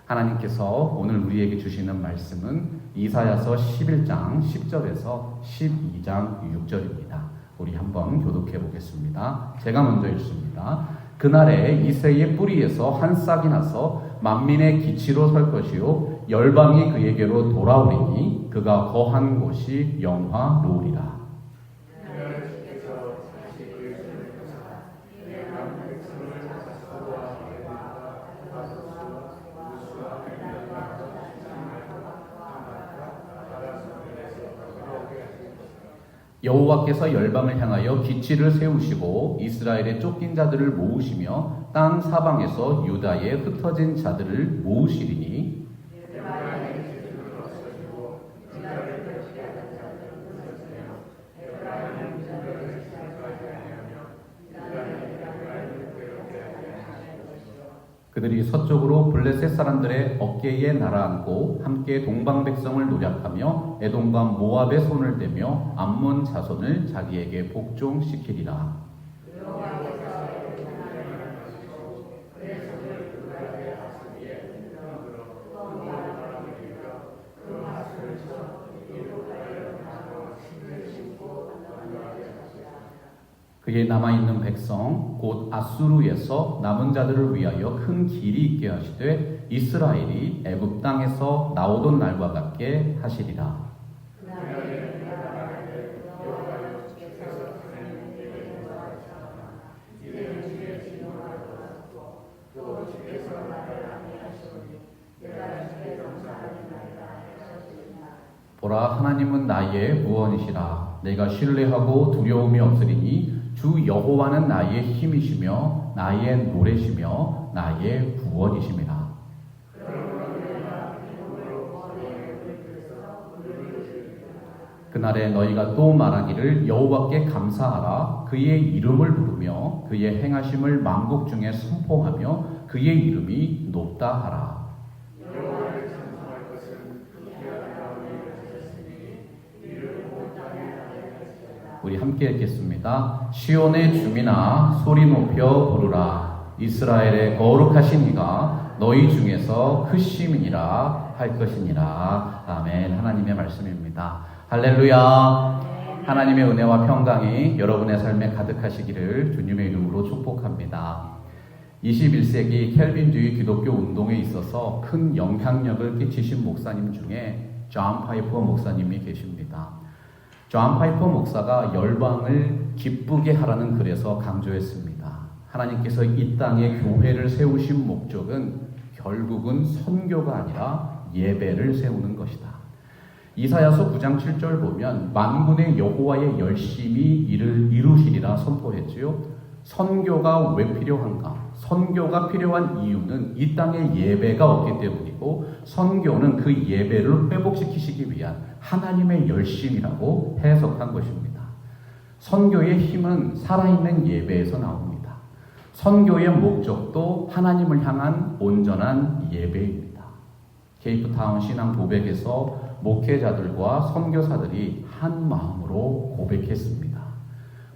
하나님께서 오늘 우리에게 주시는 말씀은 이사야서 11장 10절에서 12장 6절입니다. 우리 한번 교독해 보겠습니다. 제가 먼저 읽습니다. 그날에 이새의 뿌리에서 한 싹이 나서 만민의 기치로 설 것이요 열방이 그에게로 돌아오리니 그가 거한 곳이 영화로우리라. 여호와께서 열방을 향하여 기치를 세우시고 이스라엘의 쫓긴 자들을 모으시며 땅 사방에서 유다의 흩어진 자들을 모으시리니 그들이 서쪽으로 블레셋 사람들의 어깨에 날아앉고 함께 동방 백성을 노략하며 에돔과 모압의 손을 대며 암몬 자손을 자기에게 복종시키리라. 그의 남아있는 백성 곧 아수르에서 남은 자들을 위하여 큰 길이 있게 하시되 이스라엘이 애굽 땅에서 나오던 날과 같게 하시리라. 보라, 하나님은 나의 구원이시라. 내가 신뢰하고 두려움이 없으리니 주 여호와는 나의 힘이시며 나의 노래시며 나의 구원이심이라. 그날에 너희가 또 말하기를 여호와께 감사하라. 그의 이름을 부르며 그의 행하심을 만국 중에 선포하며 그의 이름이 높다 하라. 우리 함께 읽겠습니다. 시온의 주민아 소리 높여 부르라. 이스라엘의 거룩하신 이가 너희 중에서 크심이니라 할 것이니라. 아멘. 하나님의 말씀입니다. 할렐루야. 하나님의 은혜와 평강이 여러분의 삶에 가득하시기를 주님의 이름으로 축복합니다. 21세기 켈빈주의 기독교 운동에 있어서 큰 영향력을 끼치신 목사님 중에 존 파이퍼 목사님이 계십니다. 존 파이퍼 목사가 열방을 기쁘게 하라는 글에서 강조했습니다. 하나님께서 이 땅에 교회를 세우신 목적은 결국은 선교가 아니라 예배를 세우는 것이다. 이사야서 9장 7절 보면 만군의 여호와의 열심히 이를 이루시리라 선포했지요. 선교가 왜 필요한가? 선교가 필요한 이유는 이 땅에 예배가 없기 때문이고 선교는 그 예배를 회복시키시기 위한 하나님의 열심이라고 해석한 것입니다. 선교의 힘은 살아있는 예배에서 나옵니다. 선교의 목적도 하나님을 향한 온전한 예배입니다. 케이프타운 신앙 고백에서 목회자들과 선교사들이 한 마음으로 고백했습니다.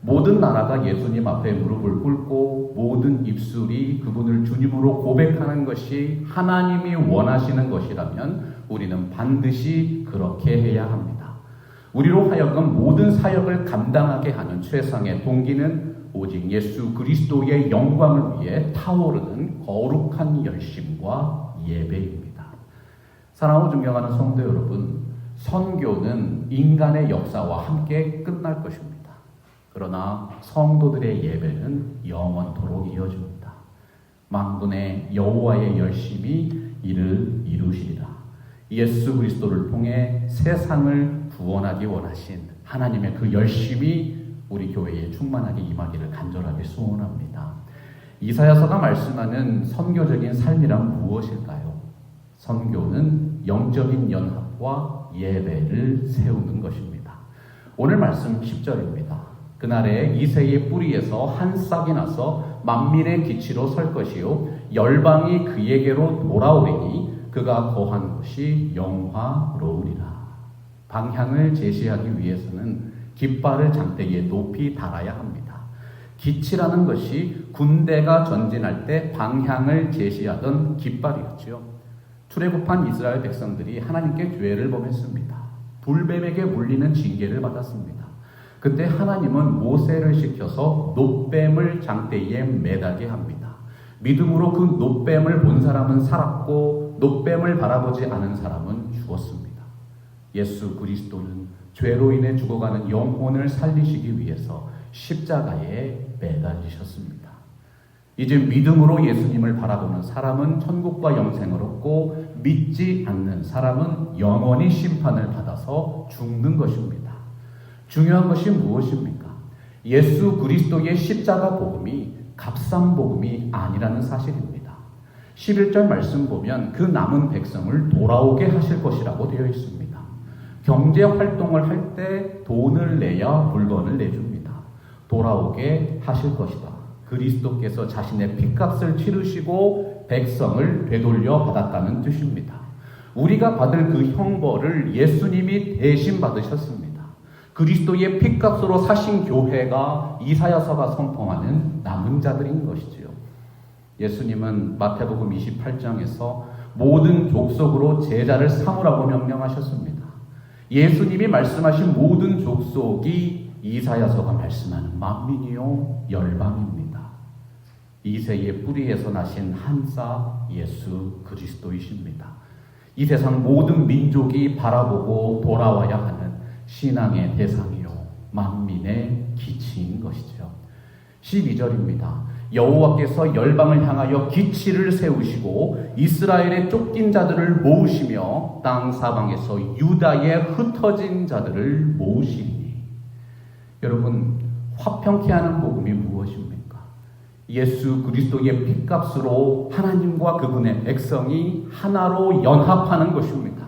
모든 나라가 예수님 앞에 무릎을 꿇고 모든 입술이 그분을 주님으로 고백하는 것이 하나님이 원하시는 것이라면 우리는 반드시 그렇게 해야 합니다. 우리로 하여금 모든 사역을 감당하게 하는 최상의 동기는 오직 예수 그리스도의 영광을 위해 타오르는 거룩한 열심과 예배입니다. 사랑하고 존경하는 성도 여러분, 선교는 인간의 역사와 함께 끝날 것입니다. 그러나 성도들의 예배는 영원토록 이어집니다. 만군의 여호와의 열심이 이를 이루시리라. 예수 그리스도를 통해 세상을 구원하기 원하신 하나님의 그 열심이 우리 교회에 충만하게 임하기를 간절하게 소원합니다. 이사야서가 말씀하는 선교적인 삶이란 무엇일까요? 선교는 영적인 연합과 예배를 세우는 것입니다. 오늘 말씀 10절입니다. 그날에 이새의 뿌리에서 한 싹이 나서 만민의 기치로 설 것이요 열방이 그에게로 돌아오리니 그가 거한 곳이 영화로우리라. 방향을 제시하기 위해서는 깃발을 장대에 높이 달아야 합니다. 기치라는 것이 군대가 전진할 때 방향을 제시하던 깃발이었죠. 출애굽한 이스라엘 백성들이 하나님께 죄를 범했습니다. 불뱀에게 물리는 징계를 받았습니다. 그때 하나님은 모세를 시켜서 놋뱀을 장대에 매달게 합니다. 믿음으로 그 놋뱀을 본 사람은 살았고 놋뱀을 바라보지 않은 사람은 죽었습니다. 예수 그리스도는 죄로 인해 죽어가는 영혼을 살리시기 위해서 십자가에 매달리셨습니다. 이제 믿음으로 예수님을 바라보는 사람은 천국과 영생을 얻고 믿지 않는 사람은 영원히 심판을 받아서 죽는 것입니다. 중요한 것이 무엇입니까? 예수 그리스도의 십자가 복음이 값싼 복음이 아니라는 사실입니다. 11절 말씀 보면 그 남은 백성을 돌아오게 하실 것이라고 되어 있습니다. 경제 활동을 할 때 돈을 내야 물건을 내줍니다. 돌아오게 하실 것이다. 그리스도께서 자신의 핏값을 치르시고 백성을 되돌려 받았다는 뜻입니다. 우리가 받을 그 형벌을 예수님이 대신 받으셨습니다. 그리스도의 핏값으로 사신 교회가 이사야서가 선포하는 남은 자들인 것이지요. 예수님은 마태복음 28장에서 모든 족속으로 제자를 삼으라고 명령하셨습니다. 예수님이 말씀하신 모든 족속이 이사야서가 말씀하는 만민이요 열방입니다. 이새의 뿌리에서 나신 한사 예수 그리스도이십니다. 이 세상 모든 민족이 바라보고 돌아와야 하는 신앙의 대상이요 만민의 기치인 것이죠. 12절입니다. 여호와께서 열방을 향하여 기치를 세우시고 이스라엘의 쫓긴 자들을 모으시며 땅 사방에서 유다의 흩어진 자들을 모으시리니. 여러분, 화평케 하는 복음이 무엇입니까? 예수 그리스도의 핏값으로 하나님과 그분의 백성이 하나로 연합하는 것입니다.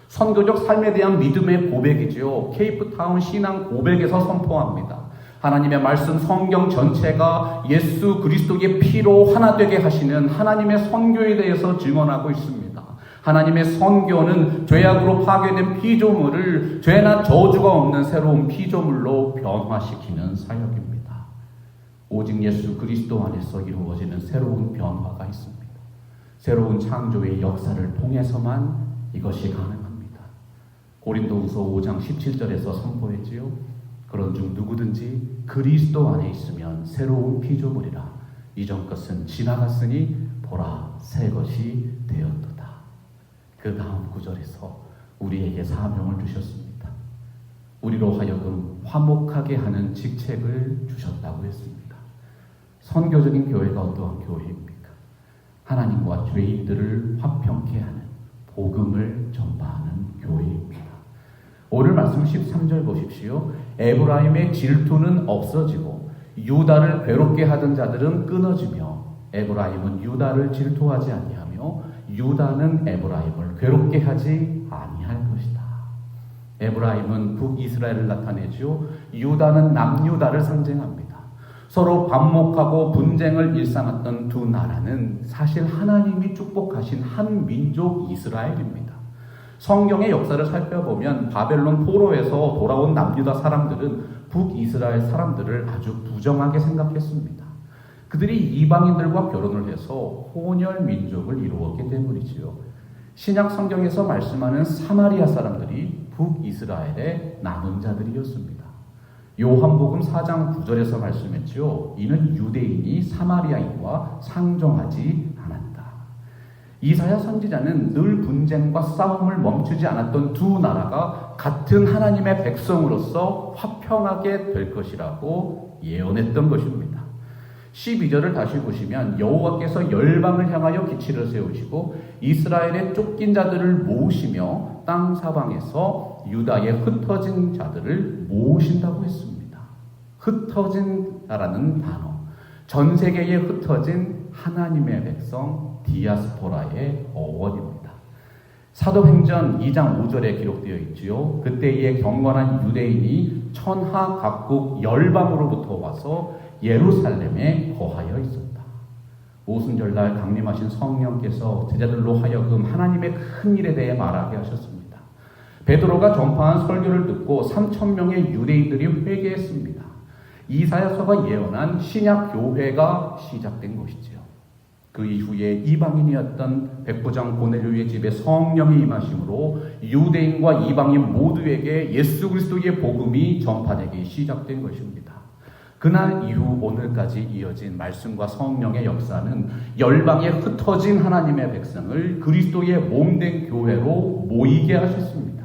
선교적 삶에 대한 믿음의 고백이지요. 케이프타운 신앙 고백에서 선포합니다. 하나님의 말씀 성경 전체가 예수 그리스도의 피로 하나 되게 하시는 하나님의 선교에 대해서 증언하고 있습니다. 하나님의 선교는 죄악으로 파괴된 피조물을 죄나 저주가 없는 새로운 피조물로 변화시키는 사역입니다. 오직 예수 그리스도 안에서 이루어지는 새로운 변화가 있습니다. 새로운 창조의 역사를 통해서만 이것이 가능합니다. 고린도후서 5장 17절에서 선포했지요. 그런즉 누구든지 그리스도 안에 있으면 새로운 피조물이라. 이전 것은 지나갔으니 보라 새 것이 되었도다. 그 다음 구절에서 우리에게 사명을 주셨습니다. 우리로 하여금 화목하게 하는 직책을 주셨다고 했습니다. 선교적인 교회가 어떠한 교회입니까? 하나님과 죄인들을 화평케 하는 복음을 전파하는 교회입니다. 오늘 말씀 13절 보십시오. 에브라임의 질투는 없어지고 유다를 괴롭게 하던 자들은 끊어지며 에브라임은 유다를 질투하지 아니하며 유다는 에브라임을 괴롭게 하지 아니할 것이다. 에브라임은 북이스라엘을 나타내죠. 유다는 남유다를 상징합니다. 서로 반목하고 분쟁을 일삼았던 두 나라는 사실 하나님이 축복하신 한 민족 이스라엘입니다. 성경의 역사를 살펴보면 바벨론 포로에서 돌아온 남유다 사람들은 북이스라엘 사람들을 아주 부정하게 생각했습니다. 그들이 이방인들과 결혼을 해서 혼혈 민족을 이루었기 때문이지요. 신약 성경에서 말씀하는 사마리아 사람들이 북이스라엘의 남은 자들이었습니다. 요한복음 4장 9절에서 말씀했지요. 이는 유대인이 사마리아인과 상종하지 않았다. 이사야 선지자는 늘 분쟁과 싸움을 멈추지 않았던 두 나라가 같은 하나님의 백성으로서 화평하게 될 것이라고 예언했던 것입니다. 12절을 다시 보시면 여호와께서 열방을 향하여 기치를 세우시고 이스라엘의 쫓긴 자들을 모으시며 땅 사방에서 유다의 흩어진 자들을 모으신다고 했습니다. 흩어진다라는 단어, 전 세계에 흩어진 하나님의 백성 디아스포라의 어원입니다. 사도행전 2장 5절에 기록되어 있지요. 그때의 경건한 유대인이 천하 각국 열방으로부터 와서 예루살렘에 거하여 있었다. 오순절날 강림하신 성령께서 제자들로 하여금 하나님의 큰 일에 대해 말하게 하셨습니다. 베드로가 전파한 설교를 듣고 3,000명의 유대인들이 회개했습니다. 이사야서가 예언한 신약 교회가 시작된 것이지요. 그 이후에 이방인이었던 백부장 고넬료의 집에 성령이 임하심으로 유대인과 이방인 모두에게 예수 그리스도의 복음이 전파되기 시작된 것입니다. 그날 이후 오늘까지 이어진 말씀과 성령의 역사는 열방에 흩어진 하나님의 백성을 그리스도의 몸된 교회로 모이게 하셨습니다.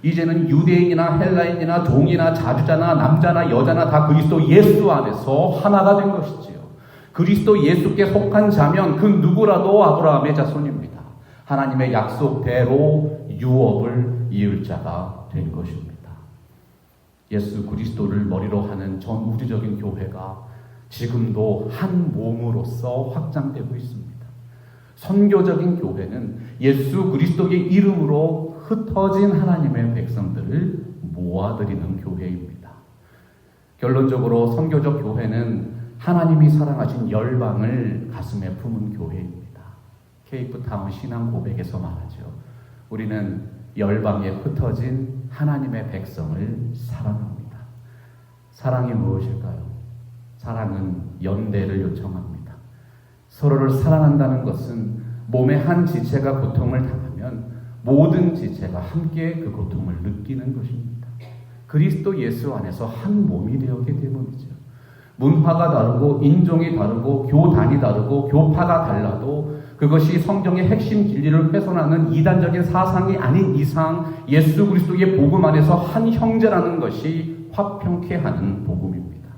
이제는 유대인이나 헬라인이나 종이나 자주자나 남자나 여자나 다 그리스도 예수 안에서 하나가 된 것이지요. 그리스도 예수께 속한 자면 그 누구라도 아브라함의 자손입니다. 하나님의 약속대로 유업을 이을 자가 된 것입니다. 예수 그리스도를 머리로 하는 전 우주적인 교회가 지금도 한 몸으로서 확장되고 있습니다. 선교적인 교회는 예수 그리스도의 이름으로 흩어진 하나님의 백성들을 모아드리는 교회입니다. 결론적으로 선교적 교회는 하나님이 사랑하신 열방을 가슴에 품은 교회입니다. 케이프타운 신앙 고백에서 말하죠. 우리는 열방에 흩어진 하나님의 백성을 사랑합니다. 사랑이 무엇일까요? 사랑은 연대를 요청합니다. 서로를 사랑한다는 것은 몸의 한 지체가 고통을 당하면 모든 지체가 함께 그 고통을 느끼는 것입니다. 그리스도 예수 안에서 한 몸이 되었기 때문이죠. 문화가 다르고 인종이 다르고 교단이 다르고 교파가 달라도 그것이 성경의 핵심 진리를 훼손하는 이단적인 사상이 아닌 이상 예수 그리스도의 복음 안에서 한 형제라는 것이 화평케 하는 복음입니다.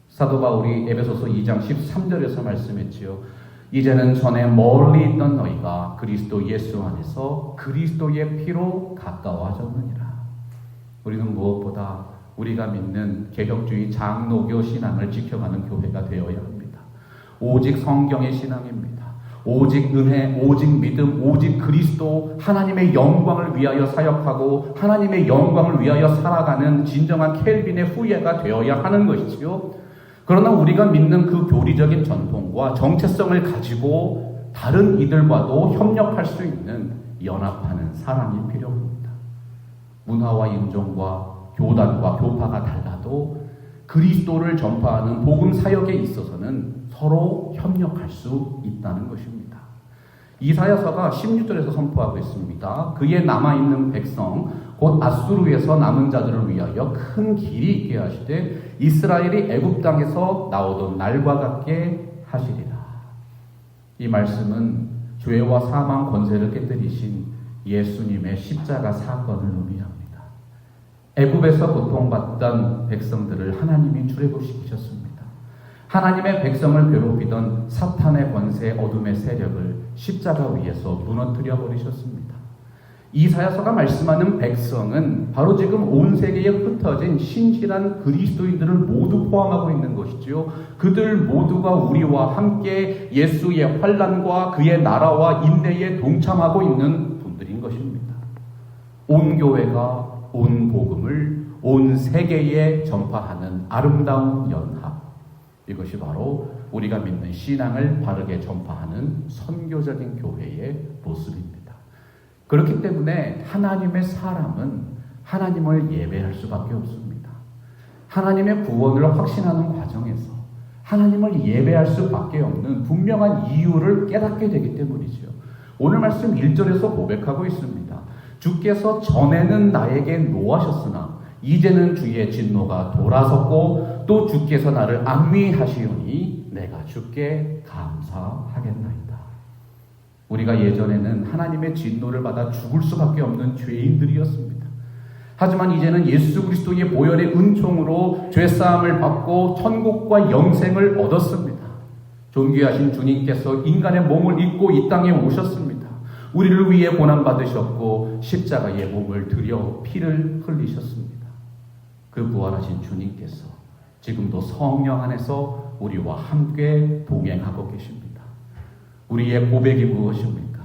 사도 바울이 에베소서 2장 13절에서 말씀했지요. 이제는 전에 멀리 있던 너희가 그리스도 예수 안에서 그리스도의 피로 가까워졌느니라. 우리는 무엇보다 우리가 믿는 개혁주의 장로교 신앙을 지켜가는 교회가 되어야 합니다. 오직 성경의 신앙입니다. 오직 은혜, 오직 믿음, 오직 그리스도, 하나님의 영광을 위하여 사역하고 하나님의 영광을 위하여 살아가는 진정한 켈빈의 후예가 되어야 하는 것이지요. 그러나 우리가 믿는 그 교리적인 전통과 정체성을 가지고 다른 이들과도 협력할 수 있는 연합하는 사람이 필요합니다. 문화와 인종과 교단과 교파가 달라도 그리스도를 전파하는 복음 사역에 있어서는 서로 협력할 수 있다는 것입니다. 이사야서가 16절에서 선포하고 있습니다. 그의 남아있는 백성 곧 아수르에서 남은 자들을 위하여 큰 길이 있게 하시되 이스라엘이 애굽 땅에서 나오던 날과 같게 하시리라. 이 말씀은 죄와 사망 권세를 깨뜨리신 예수님의 십자가 사건을 의미합니다. 애굽에서 고통받던 백성들을 하나님이 출애굽시키셨습니다. 하나님의 백성을 괴롭히던 사탄의 권세, 어둠의 세력을 십자가 위에서 무너뜨려 버리셨습니다. 이사야서가 말씀하는 백성은 바로 지금 온 세계에 흩어진 신실한 그리스도인들을 모두 포함하고 있는 것이지요. 그들 모두가 우리와 함께 예수의 환난과 그의 나라와 인내에 동참하고 있는 분들인 것입니다. 온 교회가 온 복음을 온 세계에 전파하는 아름다운 연합, 이것이 바로 우리가 믿는 신앙을 바르게 전파하는 선교적인 교회의 모습입니다. 그렇기 때문에 하나님의 사람은 하나님을 예배할 수밖에 없습니다. 하나님의 구원을 확신하는 과정에서 하나님을 예배할 수밖에 없는 분명한 이유를 깨닫게 되기 때문이죠. 오늘 말씀 1절에서 고백하고 있습니다. 주께서 전에는 나에게 노하셨으나 이제는 주의 진노가 돌아섰고 또 주께서 나를 안위하시오니 내가 주께 감사하겠나이다. 우리가 예전에는 하나님의 진노를 받아 죽을 수밖에 없는 죄인들이었습니다. 하지만 이제는 예수 그리스도의 보혈의 은총으로 죄사함을 받고 천국과 영생을 얻었습니다. 존귀하신 주님께서 인간의 몸을 입고 이 땅에 오셨습니다. 우리를 위해 고난받으셨고 십자가의 몸을 들여 피를 흘리셨습니다. 그 부활하신 주님께서 지금도 성령 안에서 우리와 함께 동행하고 계십니다. 우리의 고백이 무엇입니까?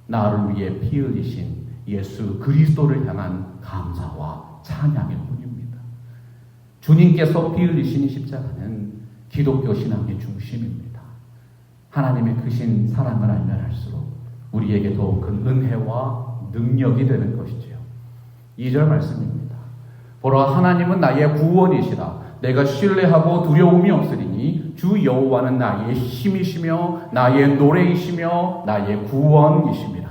나를 위해 피 흘리신 예수 그리스도를 향한 감사와 찬양의 뿐입니다. 주님께서 피 흘리신 십자가는 기독교 신앙의 중심입니다. 하나님의 크신 사랑을 알면 할수록 우리에게 더욱 큰 은혜와 능력이 되는 것이지요. 2절 말씀입니다. 보라 하나님은 나의 구원이시라. 내가 신뢰하고 두려움이 없으리니 주 여호와는 나의 힘이시며 나의 노래이시며 나의 구원이심이라.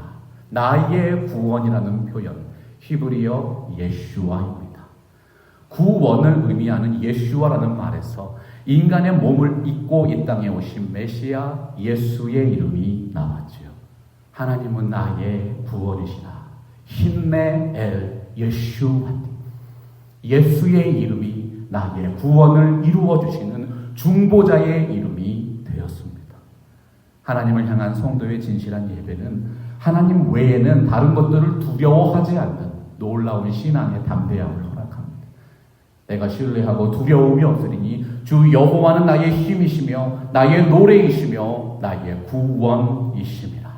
나의 구원이라는 표현, 히브리어 예슈아입니다. 구원을 의미하는 예슈아라는 말에서 인간의 몸을 입고 이 땅에 오신 메시아 예수의 이름이 나왔지요. 하나님은 나의 구원이시라. 힘내 엘 예슈아. 예수의 이름이 나의 구원을 이루어 주시는 중보자의 이름이 되었습니다. 하나님을 향한 성도의 진실한 예배는 하나님 외에는 다른 것들을 두려워하지 않는 놀라운 신앙의 담대함을 허락합니다. 내가 신뢰하고 두려움이 없으리니 주 여호와는 나의 힘이시며 나의 노래이시며 나의 구원이심이라.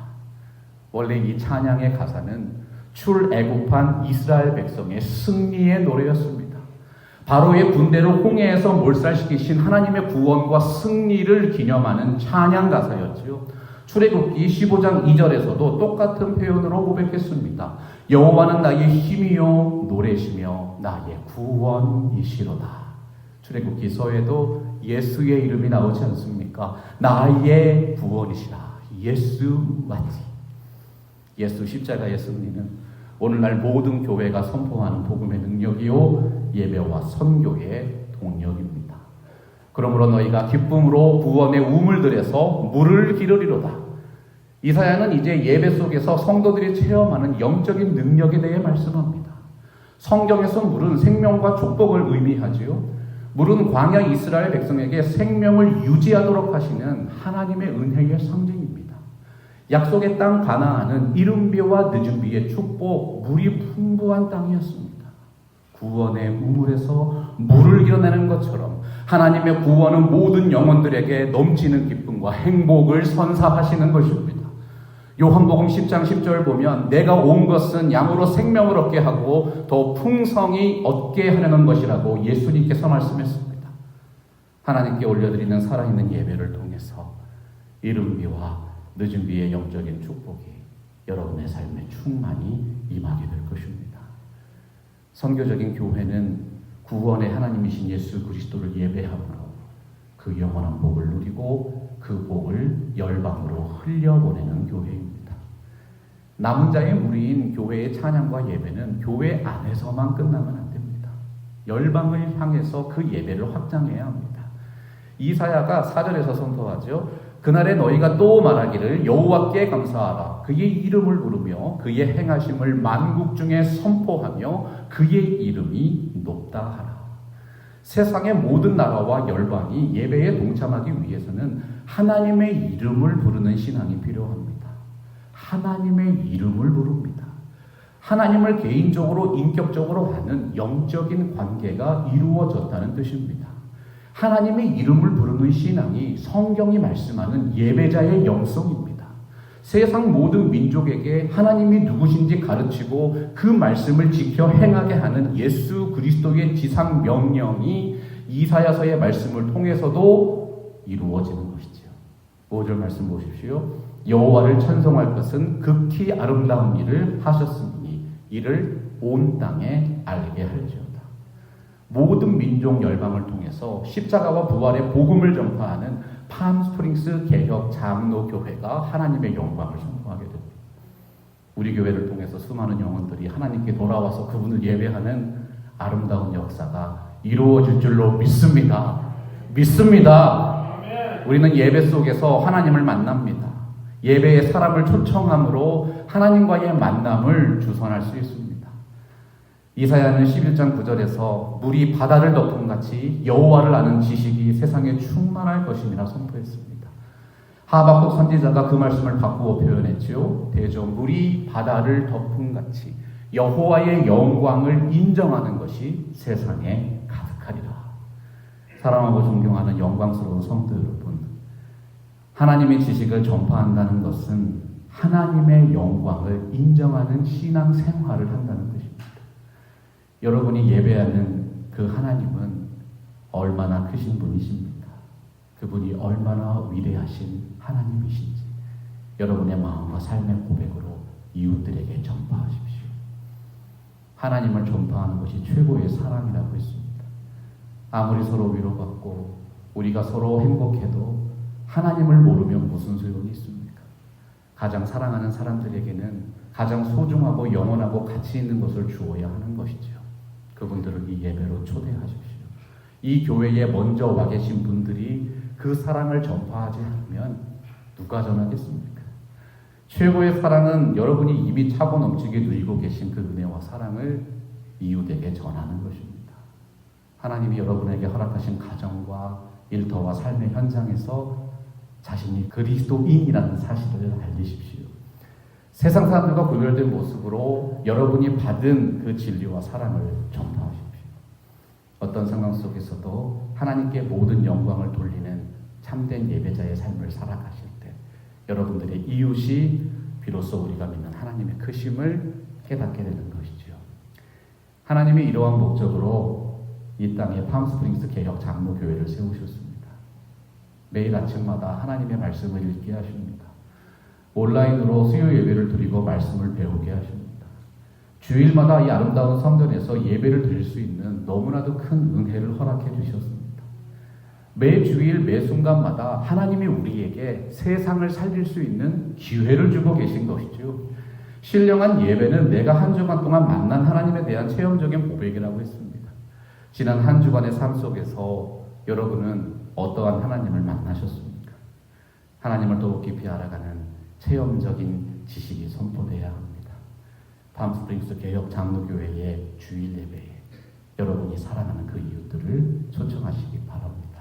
원래 이 찬양의 가사는 출애굽한 이스라엘 백성의 승리의 노래였습니다. 바로의 군대를 홍해에서 몰살시키신 하나님의 구원과 승리를 기념하는 찬양 가사였지요. 출애굽기 15장 2절에서도 똑같은 표현으로 고백했습니다. 여호와는 나의 힘이요 노래시며 나의 구원이시로다. 출애굽기서에도 예수의 이름이 나오지 않습니까? 나의 구원이시라. 예수와지. 예수 십자가의 승리는 오늘날 모든 교회가 선포하는 복음의 능력이요 예배와 선교의 동력입니다. 그러므로 너희가 기쁨으로 구원의 우물들에서 물을 기르리로다. 이사야는 이제 예배 속에서 성도들이 체험하는 영적인 능력에 대해 말씀합니다. 성경에서 물은 생명과 축복을 의미하지요. 물은 광야 이스라엘 백성에게 생명을 유지하도록 하시는 하나님의 은혜의 상징입니다. 약속의 땅 가나안은 이른 비와 늦은 비의 축복, 물이 풍부한 땅이었습니다. 구원의 우물에서 물을 일어내는 것처럼 하나님의 구원은 모든 영혼들에게 넘치는 기쁨과 행복을 선사하시는 것입니다. 요한복음 10장 10절 보면 내가 온 것은 양으로 생명을 얻게 하고 더 풍성히 얻게 하려는 것이라고 예수님께서 말씀했습니다. 하나님께 올려드리는 살아있는 예배를 통해서 이른 비와 늦은 비의 영적인 축복이 여러분의 삶에 충만히 임하게 될 것입니다. 선교적인 교회는 구원의 하나님이신 예수 그리스도를 예배함으로 그 영원한 복을 누리고 그 복을 열방으로 흘려보내는 교회입니다. 남은 자의 무리인 교회의 찬양과 예배는 교회 안에서만 끝나면 안 됩니다. 열방을 향해서 그 예배를 확장해야 합니다. 이사야가 4절에서 선포하죠. 그날에 너희가 또 말하기를 여호와께 감사하라. 그의 이름을 부르며 그의 행하심을 만국 중에 선포하며 그의 이름이 높다 하라. 세상의 모든 나라와 열방이 예배에 동참하기 위해서는 하나님의 이름을 부르는 신앙이 필요합니다. 하나님의 이름을 부릅니다. 하나님을 개인적으로 인격적으로 아는 영적인 관계가 이루어졌다는 뜻입니다. 하나님의 이름을 부르는 신앙이 성경이 말씀하는 예배자의 영성입니다. 세상 모든 민족에게 하나님이 누구신지 가르치고 그 말씀을 지켜 행하게 하는 예수 그리스도의 지상 명령이 이사야서의 말씀을 통해서도 이루어지는 것이죠. 5절 말씀 보십시오. 여호와를 찬송할 것은 극히 아름다운 일을 하셨으니 이를 온 땅에 알게 할지어다. 모든 민족 열방을 통해서 십자가와 부활의 복음을 전파하는 팜스프링스 개혁 장로교회가 하나님의 영광을 선포하게 됩니다. 우리 교회를 통해서 수많은 영혼들이 하나님께 돌아와서 그분을 예배하는 아름다운 역사가 이루어질 줄로 믿습니다. 믿습니다. 우리는 예배 속에서 하나님을 만납니다. 예배에 사람을 초청함으로 하나님과의 만남을 주선할 수 있습니다. 이사야는 11장 9절에서 물이 바다를 덮음같이 여호와를 아는 지식이 세상에 충만할 것임이라 선포했습니다. 하박국 선지자가 그 말씀을 바꾸어 표현했지요. 대저 물이 바다를 덮음같이 여호와의 영광을 인정하는 것이 세상에 가득하리라. 사랑하고 존경하는 영광스러운 성도 여러분, 하나님의 지식을 전파한다는 것은 하나님의 영광을 인정하는 신앙 생활을 한다는 것입니다. 여러분이 예배하는 그 하나님은 얼마나 크신 분이십니까? 그분이 얼마나 위대하신 하나님이신지 여러분의 마음과 삶의 고백으로 이웃들에게 전파하십시오. 하나님을 전파하는 것이 최고의 사랑이라고 했습니다. 아무리 서로 위로받고 우리가 서로 행복해도 하나님을 모르면 무슨 소용이 있습니까? 가장 사랑하는 사람들에게는 가장 소중하고 영원하고 가치 있는 것을 주어야 하는 것이죠. 그분들을 이 예배로 초대하십시오. 이 교회에 먼저 와 계신 분들이 그 사랑을 전파하지 않으면 누가 전하겠습니까? 최고의 사랑은 여러분이 이미 차고 넘치게 누리고 계신 그 은혜와 사랑을 이웃에게 전하는 것입니다. 하나님이 여러분에게 허락하신 가정과 일터와 삶의 현장에서 자신이 그리스도인이라는 사실을 알리십시오. 세상 사람들과 구별된 모습으로 여러분이 받은 그 진리와 사랑을 전파하십시오. 어떤 상황 속에서도 하나님께 모든 영광을 돌리는 참된 예배자의 삶을 살아가실 때 여러분들의 이웃이 비로소 우리가 믿는 하나님의 크심을 깨닫게 되는 것이죠. 하나님이 이러한 목적으로 이 땅에 팜스프링스 개혁 장로교회를 세우셨습니다. 매일 아침마다 하나님의 말씀을 읽게 하십니다. 온라인으로 수요 예배를 드리고 말씀을 배우게 하십니다. 주일마다 이 아름다운 성전에서 예배를 드릴 수 있는 너무나도 큰 은혜를 허락해 주셨습니다. 매 주일 매 순간마다 하나님이 우리에게 세상을 살릴 수 있는 기회를 주고 계신 것이죠. 신령한 예배는 내가 한 주간 동안 만난 하나님에 대한 체험적인 고백이라고 했습니다. 지난 한 주간의 삶 속에서 여러분은 어떠한 하나님을 만나셨습니까? 하나님을 더욱 깊이 알아가는 체험적인 지식이 선포되어야 합니다. 팜스프링스 개혁 장로교회의 주일 예배에 여러분이 사랑하는 그 이웃들을 초청하시기 바랍니다.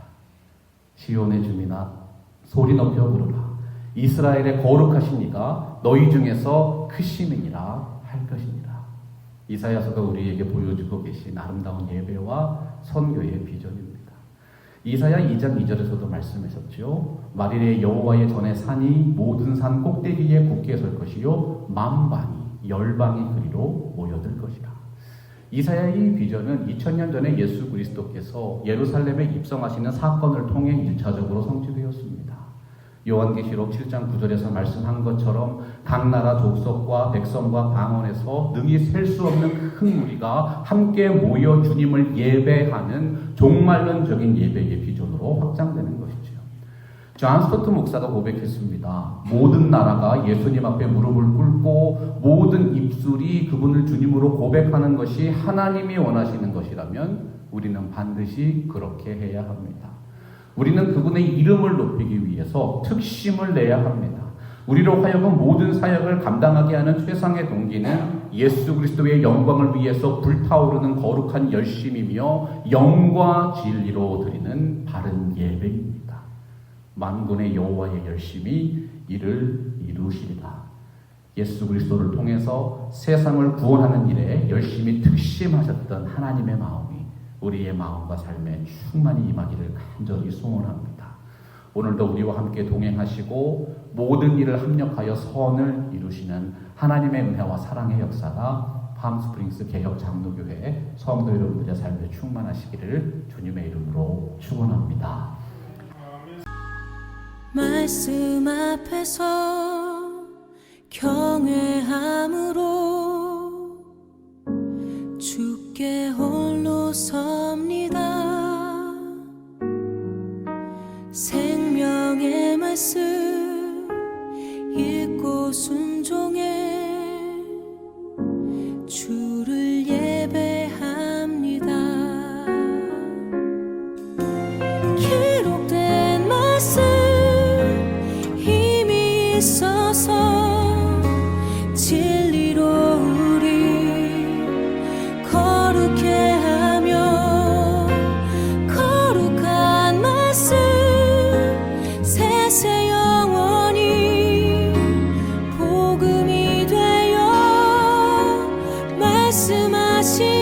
시온의 주민아 소리 높여 부르라. 이스라엘의 거룩하신 이가 너희 중에서 크심이니라 할 것이니라. 이사야서가 우리에게 보여주고 계신 아름다운 예배와 선교의 비전입니다. 이사야 2장 2절에서도 말씀하셨죠. 만일에 여호와의 전에 산이 모든 산 꼭대기에 굳게 설 것이요 만방이 열방이 그리로 모여들 것이라. 이사야의 이 비전은 2000년 전에 예수 그리스도께서 예루살렘에 입성하시는 사건을 통해 1차적으로 성취되었습니다. 요한계시록 7장 9절에서 말씀한 것처럼 각 나라 족속과 백성과 방언에서 능히 셀 수 없는 큰 무리가 함께 모여 주님을 예배하는 종말론적인 예배의 비전으로 확장되는 것이죠. 존 스토트 목사가 고백했습니다. 모든 나라가 예수님 앞에 무릎을 꿇고 모든 입술이 그분을 주님으로 고백하는 것이 하나님이 원하시는 것이라면 우리는 반드시 그렇게 해야 합니다. 우리는 그분의 이름을 높이기 위해서 특심을 내야 합니다. 우리로 하여금 모든 사역을 감당하게 하는 최상의 동기는 예수 그리스도의 영광을 위해서 불타오르는 거룩한 열심이며 영과 진리로 드리는 바른 예배입니다. 만군의 여호와의 열심이 이를 이루시리라. 예수 그리스도를 통해서 세상을 구원하는 일에 열심히 특심하셨던 하나님의 마음이 우리의 마음과 삶에 충만히 임하기를 간절히 소원합니다. 오늘도 우리와 함께 동행하시고 모든 일을 합력하여 선을 이루시는 하나님의 은혜와 사랑의 역사가 팜스프링스 개혁 장로교회 성도 여러분들의 삶에 충만하시기를 주님의 이름으로 축원합니다. 말씀 앞에서 경외함으로 주께 홀로 섭니다. 생명의 말씀 읽고 순종해 주를 예배합니다. 기록된 말씀 힘이 있어서 진리로 우리 거룩해 하며 거룩한 말씀 세세 영원히 복음이 되어 말씀하시